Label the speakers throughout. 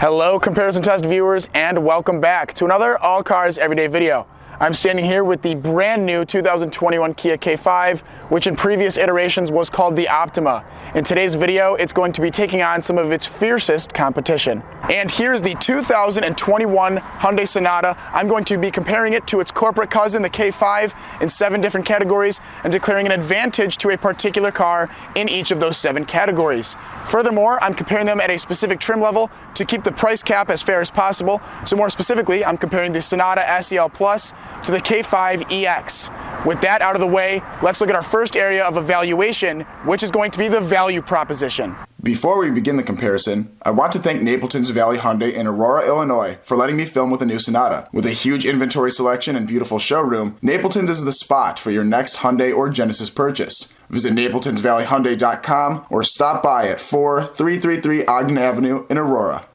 Speaker 1: Hello comparison test viewers, and welcome back to another All Cars Everyday video. I'm standing here with the brand new 2021 Kia K5, which in previous iterations was called the Optima. In today's video, it's going to be taking on some of its fiercest competition. And here's the 2021 Hyundai Sonata. I'm going to be comparing it to its corporate cousin, the K5, in 7 different categories and declaring an advantage to a particular car in each of those 7 categories. Furthermore, I'm comparing them at a specific trim level to keep the price cap as fair as possible. So more specifically, I'm comparing the Sonata SEL Plus to the K5 EX. With that out of the way, let's look at our first area of evaluation, which is going to be the value proposition.
Speaker 2: Before we begin the comparison, I want to thank Napleton's Valley Hyundai in Aurora, Illinois for letting me film with the new Sonata. With a huge inventory selection and beautiful showroom, Napleton's is the spot for your next Hyundai or Genesis purchase. Visit napletonsvalleyhyundai.com or stop by at 4333 Ogden Avenue in Aurora.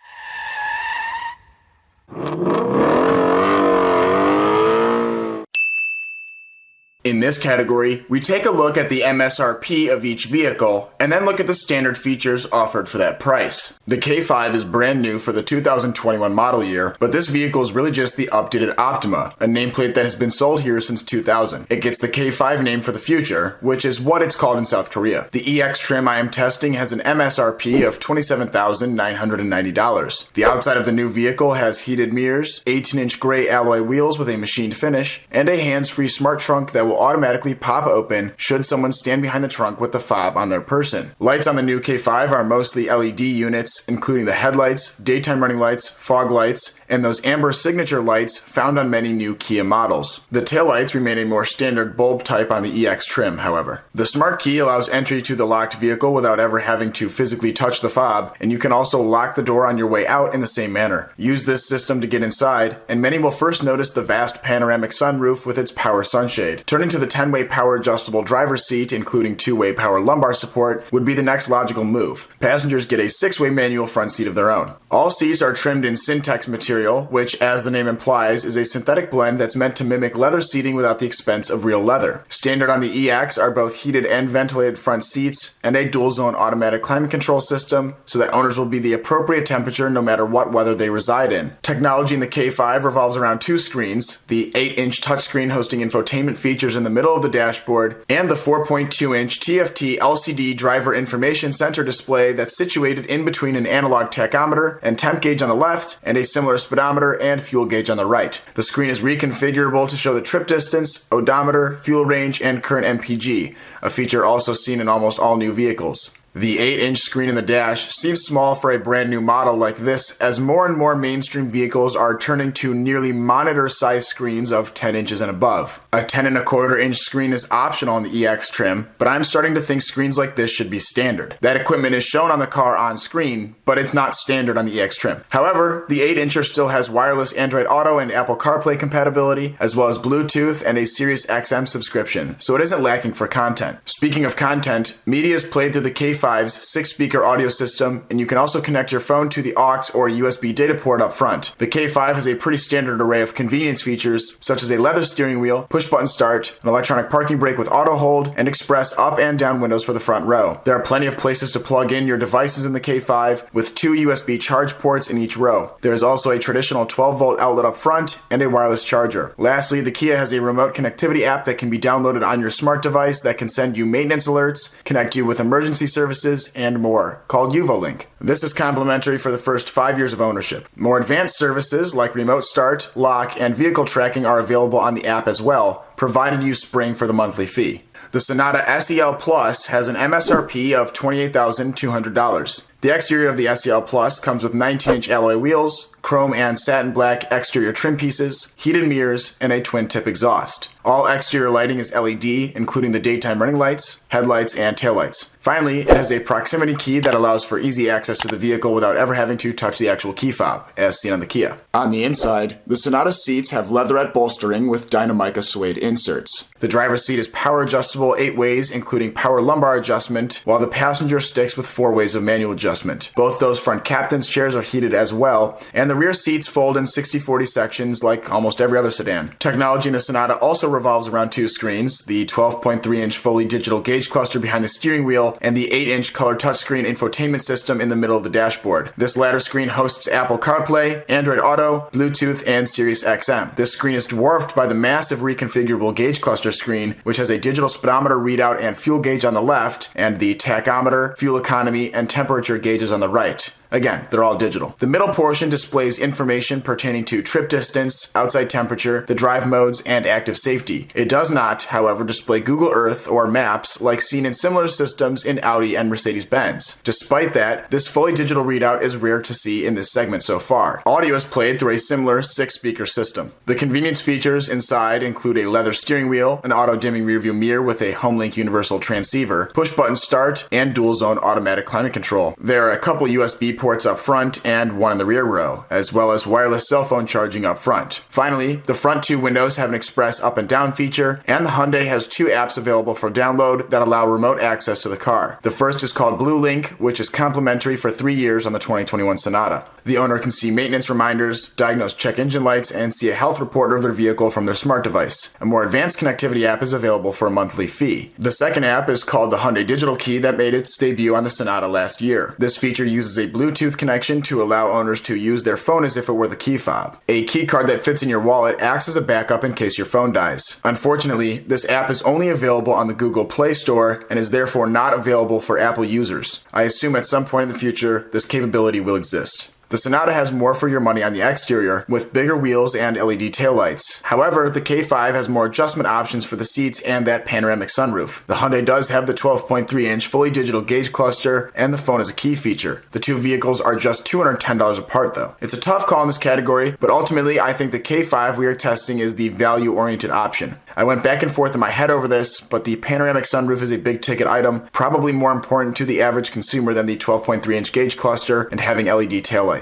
Speaker 2: In this category, we take a look at the MSRP of each vehicle and then look at the standard features offered for that price. The K5 is brand new for the 2021 model year, but this vehicle is really just the updated Optima, a nameplate that has been sold here since 2000. It gets the K5 name for the future, which is what it's called in South Korea. The EX trim I am testing has an MSRP of $27,990. The outside of the new vehicle has heated mirrors, 18-inch gray alloy wheels with a machined finish, and a hands-free smart trunk that will automatically pop open should someone stand behind the trunk with the fob on their person. Lights on the new K5 are mostly LED units, including the headlights, daytime running lights, fog lights, and those amber signature lights found on many new Kia models. The taillights remain a more standard bulb type on the EX trim, however. The smart key allows entry to the locked vehicle without ever having to physically touch the fob, and you can also lock the door on your way out in the same manner. Use this system to get inside, and many will first notice the vast panoramic sunroof with its power sunshade. Turning to the 10-way power adjustable driver's seat, including 2-way power lumbar support, would be the next logical move. Passengers get a 6-way manual front seat of their own. All seats are trimmed in Syntex material, which, as the name implies, is a synthetic blend that's meant to mimic leather seating without the expense of real leather. Standard on the EX are both heated and ventilated front seats and a dual-zone automatic climate control system so that owners will be the appropriate temperature no matter what weather they reside in. Technology in the K5 revolves around 2 screens, the 8-inch touchscreen hosting infotainment features in the middle of the dashboard, and the 4.2-inch TFT LCD driver information center display that's situated in between an analog tachometer and temp gauge on the left and a similar speedometer and fuel gauge on the right. The screen is reconfigurable to show the trip distance, odometer, fuel range, and current MPG, a feature also seen in almost all new vehicles. The 8-inch screen in the dash seems small for a brand new model like this, as more and more mainstream vehicles are turning to nearly monitor-sized screens of 10 inches and above. A 10.25-inch screen is optional in the EX trim, but I'm starting to think screens like this should be standard. That equipment is shown on the car on screen, but it's not standard on the EX trim. However, the 8-incher still has wireless Android Auto and Apple CarPlay compatibility, as well as Bluetooth and a Sirius XM subscription, so it isn't lacking for content. Speaking of content, media is played through the K5's 6-speaker audio system, and you can also connect your phone to the aux or USB data port up front. The K5 has a pretty standard array of convenience features, such as a leather steering wheel, push-button start, an electronic parking brake with auto hold, and express up and down windows for the front row. There are plenty of places to plug in your devices in the K5, with 2 USB charge ports in each row. There is also a traditional 12-volt outlet up front and a wireless charger. Lastly, the Kia has a remote connectivity app that can be downloaded on your smart device that can send you maintenance alerts, connect you with emergency services, and more, called UvoLink. This is complimentary for the first 5 years of ownership. More advanced services like remote start, lock, and vehicle tracking are available on the app as well, provided you spring for the monthly fee. The Sonata SEL Plus has an MSRP of $28,200. The exterior of the SEL Plus comes with 19-inch alloy wheels, chrome and satin black exterior trim pieces, heated mirrors, and a twin-tip exhaust. All exterior lighting is LED, including the daytime running lights, headlights, and taillights. Finally, it has a proximity key that allows for easy access to the vehicle without ever having to touch the actual key fob, as seen on the Kia. On the inside, the Sonata seats have leatherette bolstering with Dynamica suede inserts. The driver's seat is power adjustable 8 ways, including power lumbar adjustment, while the passenger sticks with 4 ways of manual adjustment. Both those front captain's chairs are heated as well, and the rear seats fold in 60/40 sections like almost every other sedan. Technology in the Sonata also revolves around 2 screens, the 12.3-inch fully digital gauge cluster behind the steering wheel and the 8-inch color touchscreen infotainment system in the middle of the dashboard. This latter screen hosts Apple CarPlay, Android Auto, Bluetooth, and Sirius XM. This screen is dwarfed by the massive reconfigurable gauge cluster screen, which has a digital speedometer readout and fuel gauge on the left, and the tachometer, fuel economy, and temperature gauges on the right. Again, they're all digital. The middle portion displays information pertaining to trip distance, outside temperature, the drive modes, and active safety. It does not, however, display Google Earth or maps like seen in similar systems in Audi and Mercedes-Benz. Despite that, this fully digital readout is rare to see in this segment so far. Audio is played through a similar 6-speaker system. The convenience features inside include a leather steering wheel, an auto-dimming rearview mirror with a HomeLink universal transceiver, push-button start, and dual-zone automatic climate control. There are a couple USB ports up front and one in the rear row, as well as wireless cell phone charging up front. Finally, the front 2 windows have an express up and down feature, and the Hyundai has 2 apps available for download that allow remote access to the car. The first is called Blue Link, which is complimentary for 3 years on the 2021 Sonata. The owner can see maintenance reminders, diagnose check engine lights, and see a health report of their vehicle from their smart device. A more advanced connectivity app is available for a monthly fee. The second app is called the Hyundai Digital Key that made its debut on the Sonata last year. This feature uses a Bluetooth connection to allow owners to use their phone as if it were the key fob. A key card that fits in your wallet acts as a backup in case your phone dies. Unfortunately, this app is only available on the Google Play Store and is therefore not available for Apple users. I assume at some point in the future, this capability will exist. The Sonata has more for your money on the exterior, with bigger wheels and LED taillights. However, the K5 has more adjustment options for the seats and that panoramic sunroof. The Hyundai does have the 12.3-inch fully digital gauge cluster, and the phone is a key feature. The 2 vehicles are just $210 apart though. It's a tough call in this category, but ultimately I think the K5 we are testing is the value-oriented option. I went back and forth in my head over this, but the panoramic sunroof is a big ticket item, probably more important to the average consumer than the 12.3-inch gauge cluster and having LED taillights.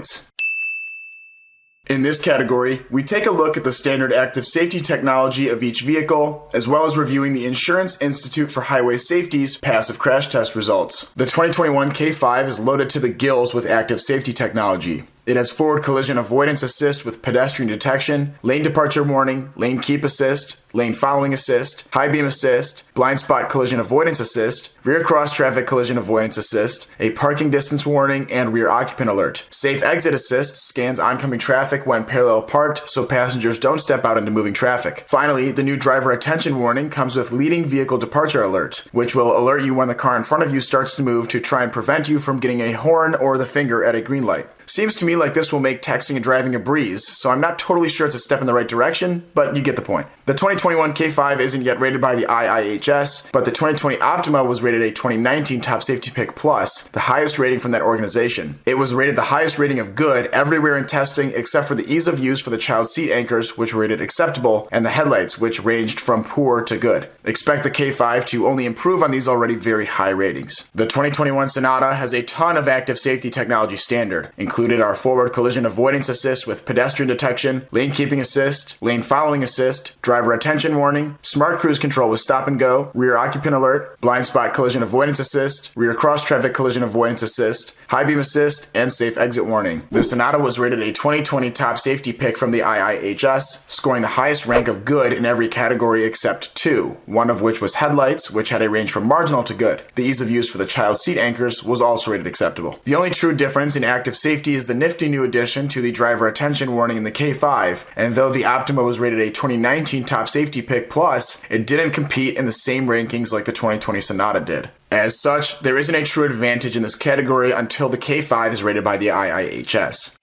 Speaker 2: In this category, we take a look at the standard active safety technology of each vehicle, as well as reviewing the Insurance Institute for Highway Safety's passive crash test results. The 2021 K5 is loaded to the gills with active safety technology. It has forward collision avoidance assist with pedestrian detection, lane departure warning, lane keep assist, lane following assist, high beam assist, blind spot collision avoidance assist, rear cross traffic collision avoidance assist, a parking distance warning, and rear occupant alert. Safe exit assist scans oncoming traffic when parallel parked so passengers don't step out into moving traffic. Finally, the new driver attention warning comes with leading vehicle departure alert, which will alert you when the car in front of you starts to move to try and prevent you from getting a horn or the finger at a green light. Seems to me like this will make texting and driving a breeze, so I'm not totally sure it's a step in the right direction, but you get the point. The 2021 K5 isn't yet rated by the IIHS, but the 2020 Optima was rated a 2019 Top Safety Pick Plus, the highest rating from that organization. It was rated the highest rating of good everywhere in testing except for the ease of use for the child seat anchors, which were rated acceptable, and the headlights, which ranged from poor to good. Expect the K5 to only improve on these already very high ratings. The 2021 Sonata has a ton of active safety technology standard. Included are forward collision avoidance assist with pedestrian detection, lane keeping assist, lane following assist, driver attention warning, smart cruise control with stop and go, rear occupant alert, blind spot collision avoidance assist, rear cross traffic collision avoidance assist, high beam assist, and safe exit warning. The Sonata was rated a 2020 Top Safety Pick from the IIHS, scoring the highest rank of good in every category except 2, one of which was headlights, which had a range from marginal to good. The ease of use for the child seat anchors was also rated acceptable. The only true difference in active safety is the nifty new addition to the driver attention warning in the K5, and though the Optima was rated a 2019 Top Safety Pick Plus, it didn't compete in the same rankings like the 2020 Sonata did. As such, there isn't a true advantage in this category until the K5 is rated by the IIHS.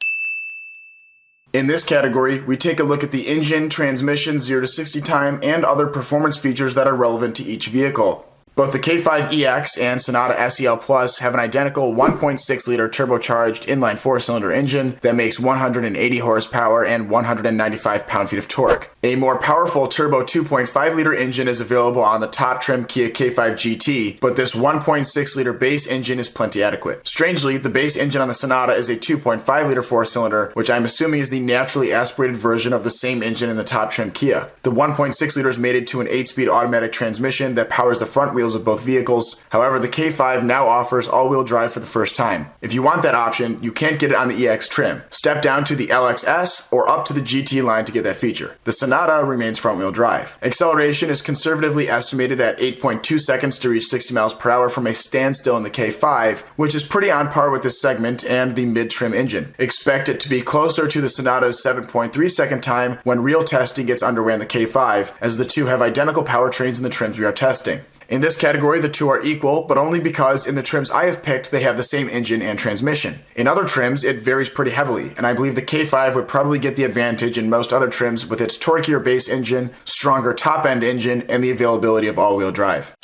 Speaker 2: In this category, we take a look at the engine, transmission, 0 to 60 time, and other performance features that are relevant to each vehicle. Both the K5EX and Sonata SEL Plus have an identical 1.6-liter turbocharged inline 4-cylinder engine that makes 180 horsepower and 195 pound-feet of torque. A more powerful turbo 2.5-liter engine is available on the top trim Kia K5 GT, but this 1.6-liter base engine is plenty adequate. Strangely, the base engine on the Sonata is a 2.5-liter 4-cylinder, which I'm assuming is the naturally aspirated version of the same engine in the top trim Kia. The 1.6-liter is mated to an 8-speed automatic transmission that powers the front wheels of both vehicles. However, the K5 now offers all-wheel drive for the first time. If you want that option, you can't get it on the EX trim. Step down to the LXS or up to the GT line to get that feature. The Sonata remains front-wheel drive. Acceleration is conservatively estimated at 8.2 seconds to reach 60 miles per hour from a standstill in the K5, which is pretty on par with this segment and the mid-trim engine. Expect it to be closer to the Sonata's 7.3 second time when real testing gets underway on the K5, as the two have identical powertrains in the trims we are testing. In this category, the two are equal, but only because in the trims I have picked, they have the same engine and transmission. In other trims, it varies pretty heavily, and I believe the K5 would probably get the advantage in most other trims with its torquier base engine, stronger top-end engine, and the availability of all-wheel drive.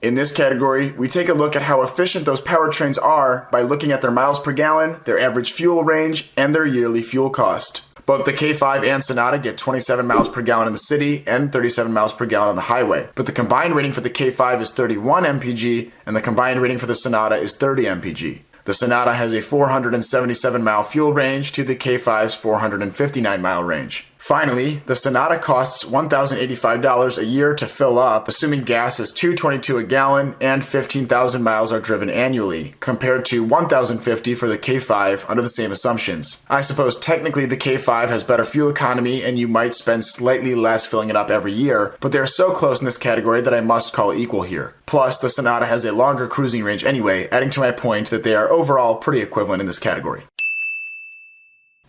Speaker 2: In this category, we take a look at how efficient those powertrains are by looking at their miles per gallon, their average fuel range, and their yearly fuel cost. Both the K5 and Sonata get 27 miles per gallon in the city and 37 miles per gallon on the highway, but the combined rating for the K5 is 31 mpg and the combined rating for the Sonata is 30 mpg. The Sonata has a 477-mile fuel range to the K5's 459-mile range. Finally, the Sonata costs $1,085 a year to fill up, assuming gas is $2.22 a gallon and 15,000 miles are driven annually, compared to $1,050 for the K5 under the same assumptions. I suppose technically the K5 has better fuel economy and you might spend slightly less filling it up every year, but they're so close in this category that I must call it equal here. Plus, the Sonata has a longer cruising range anyway, adding to my point that they are overall pretty equivalent in this category.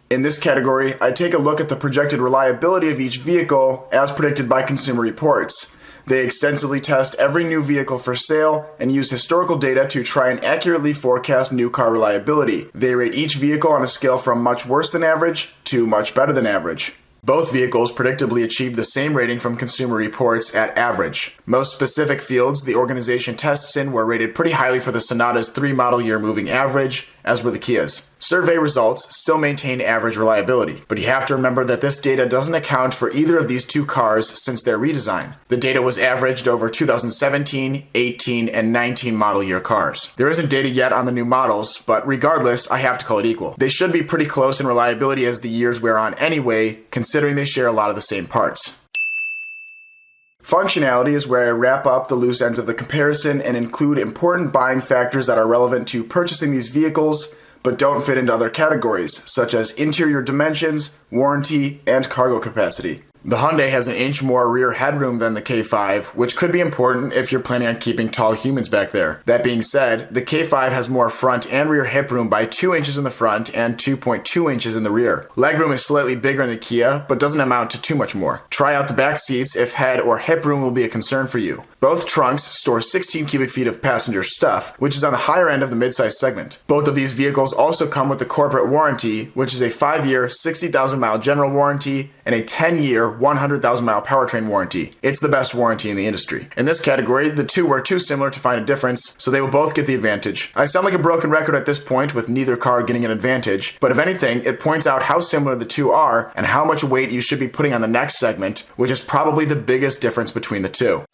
Speaker 2: In this category, I take a look at the projected reliability of each vehicle as predicted by Consumer Reports. They extensively test every new vehicle for sale and use historical data to try and accurately forecast new car reliability. They rate each vehicle on a scale from much worse than average to much better than average. Both vehicles predictably achieved the same rating from Consumer Reports at average. Most specific fields the organization tests in were rated pretty highly for the Sonata's 3 model year moving average, as were the Kias. Survey results still maintain average reliability, but you have to remember that this data doesn't account for either of these two cars since their redesign. The data was averaged over 2017, 18, and 19 model year cars. There isn't data yet on the new models, but regardless, I have to call it equal. They should be pretty close in reliability as the years wear on anyway, considering they share a lot of the same parts. Functionality is where I wrap up the loose ends of the comparison and include important buying factors that are relevant to purchasing these vehicles, but don't fit into other categories, such as interior dimensions, warranty, and cargo capacity. The Hyundai has an inch more rear headroom than the K5, which could be important if you're planning on keeping tall humans back there. That being said, the K5 has more front and rear hip room by 2 inches in the front and 2.2 inches in the rear. Legroom is slightly bigger in the Kia, but doesn't amount to too much more. Try out the back seats if head or hip room will be a concern for you. Both trunks store 16 cubic feet of passenger stuff, which is on the higher end of the midsize segment. Both of these vehicles also come with the corporate warranty, which is a 5-year, 60,000-mile general warranty and a 10-year, 100,000-mile powertrain warranty. It's the best warranty in the industry. In this category, the two were too similar to find a difference, so they will both get the advantage. I sound like a broken record at this point with neither car getting an advantage, but if anything, it points out how similar the two are and how much weight you should be putting on the next segment, which is probably the biggest difference between the two.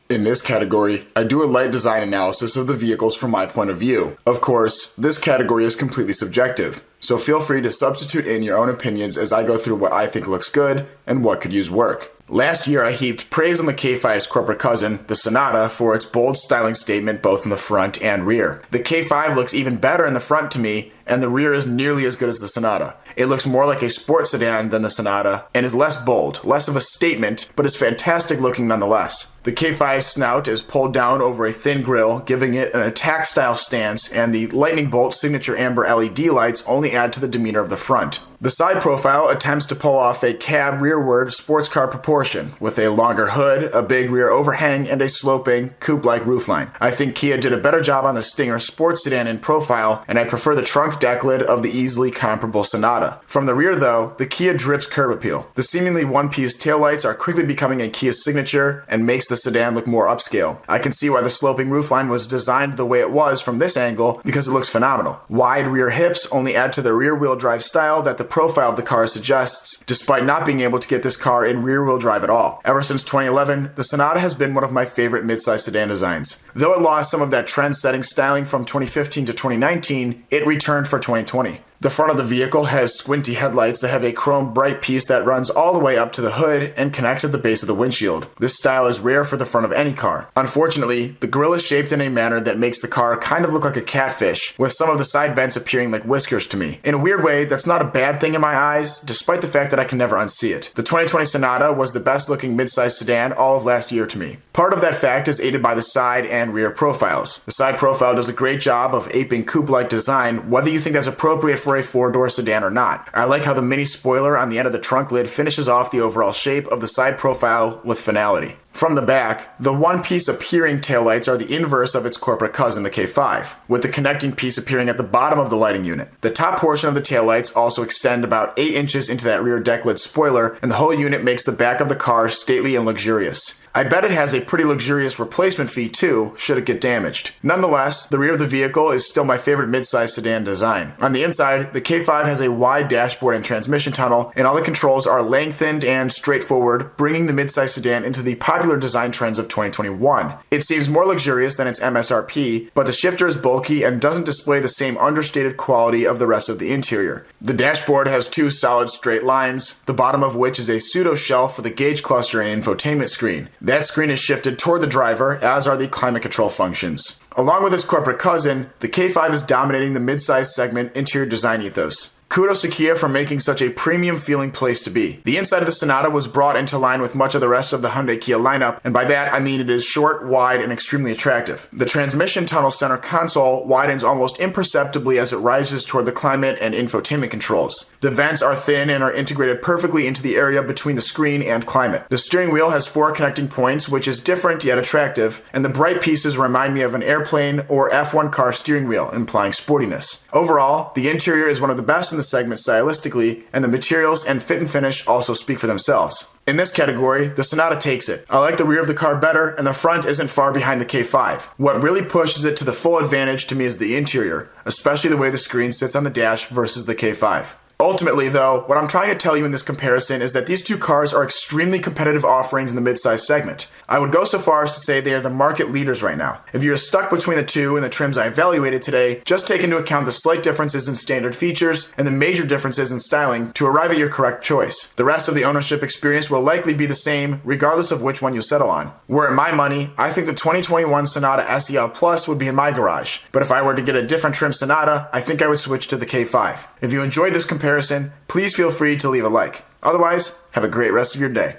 Speaker 2: In this category, I do a light design analysis of the vehicles from my point of view. Of course, this category is completely subjective, so feel free to substitute in your own opinions as I go through what I think looks good and what could use work. Last year, I heaped praise on the K5's corporate cousin, the Sonata, for its bold styling statement both in the front and rear. The K5 looks even better in the front to me, and the rear is nearly as good as the Sonata. It looks more like a sports sedan than the Sonata, and is less bold, less of a statement, but is fantastic looking nonetheless. The K5's snout is pulled down over a thin grille, giving it an attack-style stance, and the lightning bolt signature amber LED lights only add to the demeanor of the front. The side profile attempts to pull off a cab rearward sports car proportion proportion, with a longer hood, a big rear overhang, and a sloping, coupe-like roofline. I think Kia did a better job on the Stinger sports sedan in profile, and I prefer the trunk deck lid of the easily comparable Sonata. From the rear though, the Kia drips curb appeal. The seemingly one-piece taillights are quickly becoming a Kia signature and makes the sedan look more upscale. I can see why the sloping roofline was designed the way it was from this angle because it looks phenomenal. Wide rear hips only add to the rear-wheel drive style that the profile of the car suggests, despite not being able to get this car in rear-wheel drive at all. Ever since 2011, the Sonata has been one of my favorite midsize sedan designs. Though it lost some of that trend-setting styling from 2015 to 2019, it returned for 2020. The front of the vehicle has squinty headlights that have a chrome bright piece that runs all the way up to the hood and connects at the base of the windshield. This style is rare for the front of any car. Unfortunately, the grille is shaped in a manner that makes the car kind of look like a catfish, with some of the side vents appearing like whiskers to me. In a weird way, that's not a bad thing in my eyes, despite the fact that I can never unsee it. The 2020 Sonata was the best looking midsize sedan all of last year to me. Part of that fact is aided by the side and rear profiles. The side profile does a great job of aping coupe-like design, whether you think that's appropriate for a four-door sedan or not. I like how the mini spoiler on the end of the trunk lid finishes off the overall shape of the side profile with finality. From the back, the one-piece appearing taillights are the inverse of its corporate cousin, the K5, with the connecting piece appearing at the bottom of the lighting unit. The top portion of the taillights also extend about 8 inches into that rear deck lid spoiler, and the whole unit makes the back of the car stately and luxurious. I bet it has a pretty luxurious replacement fee too, should it get damaged. Nonetheless, the rear of the vehicle is still my favorite midsize sedan design. On the inside, the K5 has a wide dashboard and transmission tunnel, and all the controls are lengthened and straightforward, bringing the midsize sedan into the popular design trends of 2021. It seems more luxurious than its MSRP, but the shifter is bulky and doesn't display the same understated quality of the rest of the interior. The dashboard has 2 solid straight lines, the bottom of which is a pseudo shelf for the gauge cluster and infotainment screen. That screen is shifted toward the driver, as are the climate control functions. Along with its corporate cousin, the K5 is dominating the midsize segment interior design ethos. Kudos to Kia for making such a premium feeling place to be. The inside of the Sonata was brought into line with much of the rest of the Hyundai Kia lineup, and by that I mean it is short, wide, and extremely attractive. The transmission tunnel center console widens almost imperceptibly as it rises toward the climate and infotainment controls. The vents are thin and are integrated perfectly into the area between the screen and climate. The steering wheel has 4 connecting points, which is different yet attractive, and the bright pieces remind me of an airplane or F1 car steering wheel, implying sportiness. Overall, the interior is one of the best in the segment stylistically, and the materials and fit and finish also speak for themselves. In this category, the Sonata takes it. I like the rear of the car better, and the front isn't far behind the K5. What really pushes it to the full advantage to me is the interior, especially the way the screen sits on the dash versus the K5. Ultimately, though, what I'm trying to tell you in this comparison is that these two cars are extremely competitive offerings in the midsize segment. I would go so far as to say they are the market leaders right now. If you're stuck between the two and the trims I evaluated today, just take into account the slight differences in standard features and the major differences in styling to arrive at your correct choice. The rest of the ownership experience will likely be the same regardless of which one you settle on. Were it my money, I think the 2021 Sonata SEL Plus would be in my garage, but if I were to get a different trim Sonata, I think I would switch to the K5. If you enjoyed this comparison, please feel free to leave a like. Otherwise, have a great rest of your day.